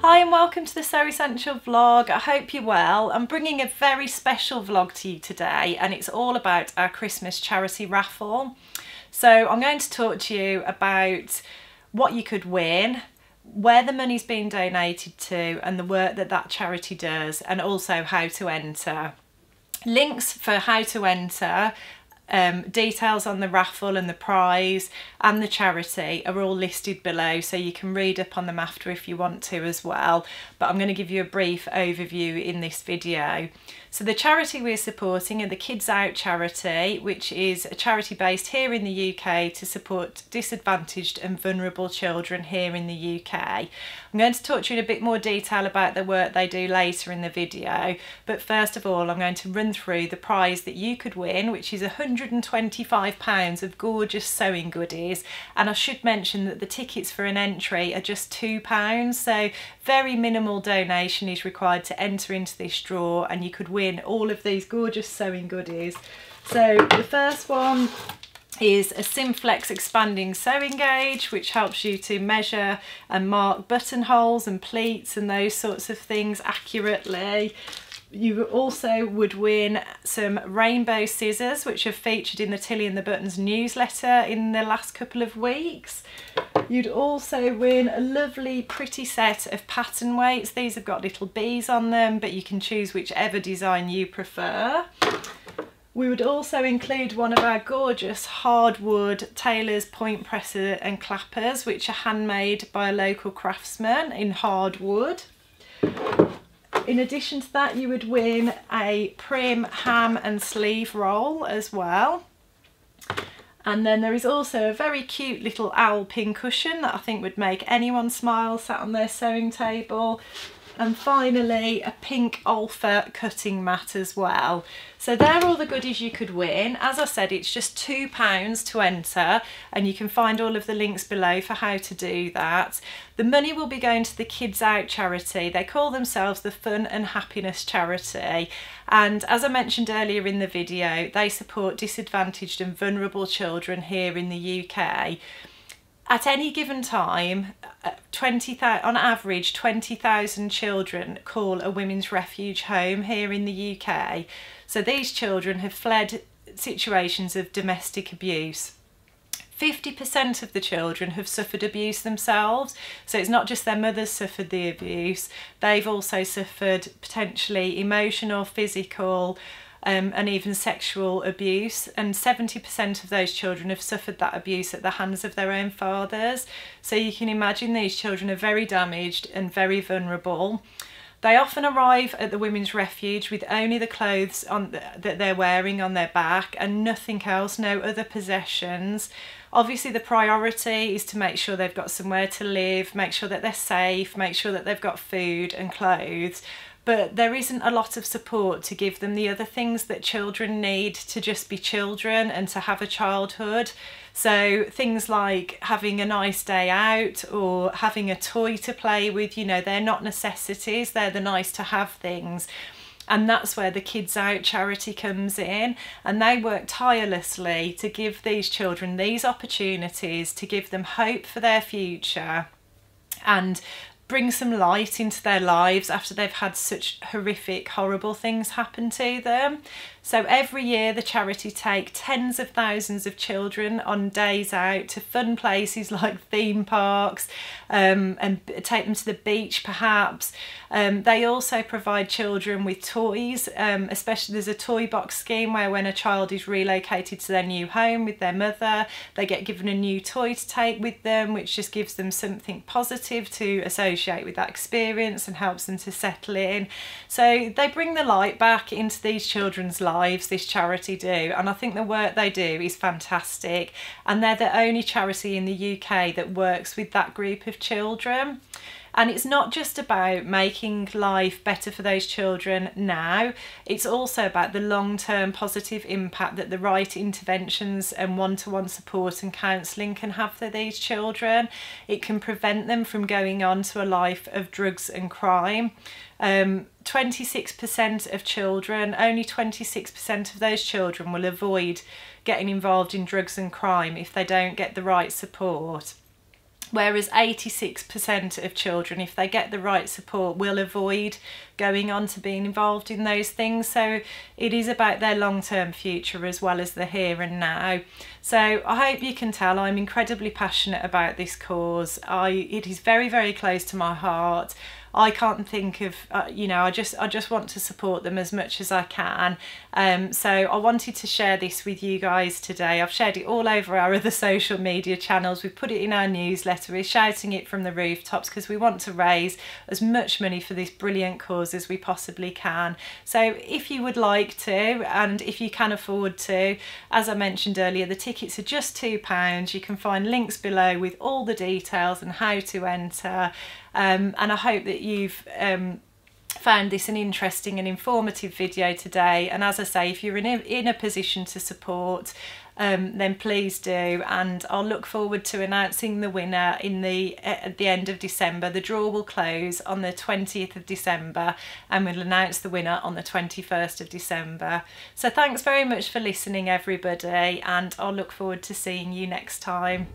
Hi and welcome to the So Essential vlog. I hope you're well. I'm bringing a very special vlog to you today and it's all about our Christmas charity raffle. So I'm going to talk to you about what you could win, where the money's being donated to and the work that that charity does, and also how to enter. Links for how to enter, details on the raffle and the prize and the charity are all listed below, so you can read up on them after if you want to as well, but I'm going to give you a brief overview in this video. So the charity we're supporting are the Kids Out charity, which is a charity based here in the UK to support disadvantaged and vulnerable children here in the UK. I'm going to talk to you in a bit more detail about the work they do later in the video, but first of all I'm going to run through the prize that you could win, which is £125 of gorgeous sewing goodies. And I should mention that the tickets for an entry are just £2, so very minimal donation is required to enter into this draw and you could win all of these gorgeous sewing goodies. So the first one is a Simflex expanding sewing gauge, which helps you to measure and mark buttonholes and pleats and those sorts of things accurately. You also would win some rainbow scissors, which have featured in the Tilly and the Buttons newsletter in the last couple of weeks. You'd also win a lovely pretty set of pattern weights. These have got little bees on them, but you can choose whichever design you prefer. We would also include one of our gorgeous hardwood tailor's point presser and clappers, which are handmade by a local craftsman in hardwood. In addition to that, you would win a prim ham and sleeve roll as well. And then there is also a very cute little owl pin cushion that I think would make anyone smile sat on their sewing table. And finally, a pink Olfa cutting mat as well. So they're all the goodies you could win. As I said, it's just £2 to enter, and you can find all of the links below for how to do that. The money will be going to the Kids Out charity. They call themselves the Fun and Happiness charity. And as I mentioned earlier in the video, they support disadvantaged and vulnerable children here in the UK. At any given time, on average 20,000 children call a women's refuge home here in the UK. So these children have fled situations of domestic abuse. 50% of the children have suffered abuse themselves, so it's not just their mothers suffered the abuse, they've also suffered potentially emotional, physical, and even sexual abuse, and 70% of those children have suffered that abuse at the hands of their own fathers. So you can imagine these children are very damaged and very vulnerable. They often arrive at the women's refuge with only the clothes that they're wearing on their back and nothing else, no other possessions. Obviously the priority is to make sure they've got somewhere to live, make sure that they're safe, make sure that they've got food and clothes. But there isn't a lot of support to give them the other things that children need to just be children and to have a childhood. So things like having a nice day out or having a toy to play with, you know, they're not necessities, they're the nice to have things. And that's where the Kids Out charity comes in, and they work tirelessly to give these children these opportunities, to give them hope for their future and bring some light into their lives after they've had such horrific, horrible things happen to them. So every year the charity take tens of thousands of children on days out to fun places like theme parks, and take them to the beach perhaps. They also provide children with toys, especially there's a toy box scheme where when a child is relocated to their new home with their mother, they get given a new toy to take with them, which just gives them something positive to associate with that experience and helps them to settle in. So they bring the light back into these children's lives, this charity do, and I think the work they do is fantastic, and they're the only charity in the UK that works with that group of children. And it's not just about making life better for those children now, it's also about the long-term positive impact that the right interventions and one-to-one support and counselling can have for these children. It can prevent them from going on to a life of drugs and crime. 26% of children, only 26% of those children will avoid getting involved in drugs and crime if they don't get the right support. whereas 86% of children, if they get the right support, will avoid going on to being involved in those things. So it is about their long-term future as well as the here and now. So I hope you can tell I'm incredibly passionate about this cause. It is very, very close to my heart. I can't think of, you know, I just want to support them as much as I can. So I wanted to share this with you guys today. I've shared it all over our other social media channels. We've put it in our newsletter. We're shouting it from the rooftops because we want to raise as much money for this brilliant cause as we possibly can. So if you would like to, and if you can afford to, as I mentioned earlier, the tickets are just £2. You can find links below with all the details and how to enter. And I hope that you've found this an interesting and informative video today. And as I say, if you're in a position to support, then please do. And I'll look forward to announcing the winner at the end of December. The draw will close on the 20th of December and we'll announce the winner on the 21st of December. So thanks very much for listening, everybody, and I'll look forward to seeing you next time.